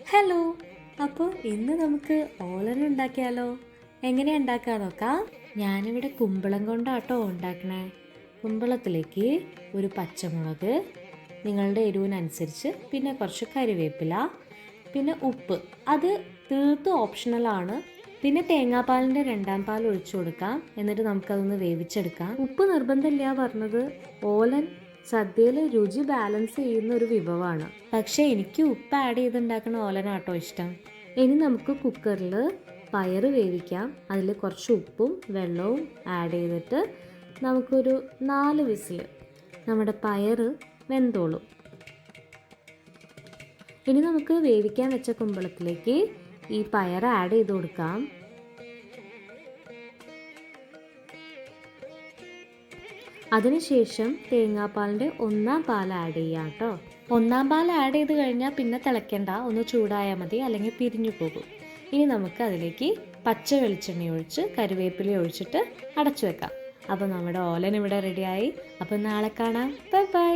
Hello. അപ്പോൾ ഇന്ന് നമുക്ക് ഓലൻ ഉണ്ടാക്കിയാലോ? എങ്ങനെയാണ് ഉണ്ടാക്കാൻ നോക്കാം. ഞാനിവിടെ കുമ്പളം കൊണ്ടാട്ടോ ഉണ്ടാക്കണേ. കുമ്പളത്തിലേക്ക് ഒരു പച്ചമുളക്, നിങ്ങളുടെ എരിവിനനുസരിച്ച്, പിന്നെ കുറച്ച് കറിവേപ്പില, പിന്നെ ഉപ്പ്. അത് തീർത്തും ഓപ്ഷണലാണ്. പിന്നെ തേങ്ങാപ്പാലിൻ്റെ 2ാം പാൽ ഒഴിച്ചു കൊടുക്കാം. എന്നിട്ട് നമുക്കതൊന്ന് വേവിച്ചെടുക്കാം. ഉപ്പ് നിർബന്ധമില്ല പറഞ്ഞത്. ഓലൻ സദ്യയിൽ രുചി ബാലൻസ് ചെയ്യുന്ന ഒരു വിഭവമാണ്. പക്ഷേ എനിക്ക് ഉപ്പ് ആഡ് ചെയ്തുണ്ടാക്കുന്ന ഓലനാട്ടോ ഇഷ്ടം. ഇനി നമുക്ക് കുക്കറിൽ പയറ് വേവിക്കാം. അതിൽ കുറച്ച് ഉപ്പും വെള്ളവും ആഡ് ചെയ്തിട്ട് നമുക്കൊരു 4 വിസിൽ നമ്മുടെ പയറ് വെന്തോളും. ഇനി നമുക്ക് വേവിക്കാൻ വെച്ച കുമ്പളത്തിലേക്ക് ഈ പയർ ആഡ് ചെയ്ത് കൊടുക്കാം. അതിനുശേഷം തേങ്ങാപ്പാലിൻ്റെ 1ാം പാൽ ആഡ് ചെയ്യാം കേട്ടോ. 1ാം പാൽ ആഡ് ചെയ്ത് കഴിഞ്ഞാൽ പിന്നെ തിളയ്ക്കണ്ട, ഒന്ന് ചൂടായാൽ മതി, അല്ലെങ്കിൽ പിരിഞ്ഞു പോകും. ഇനി നമുക്ക് അതിലേക്ക് പച്ച വെളിച്ചെണ്ണ ഒഴിച്ച് കറിവേപ്പില ഒഴിച്ചിട്ട് അടച്ചു വെക്കാം. അപ്പോൾ നമ്മുടെ ഓലൻ ഇവിടെ റെഡിയായി. അപ്പോൾ നാളെ കാണാം. Bye bye.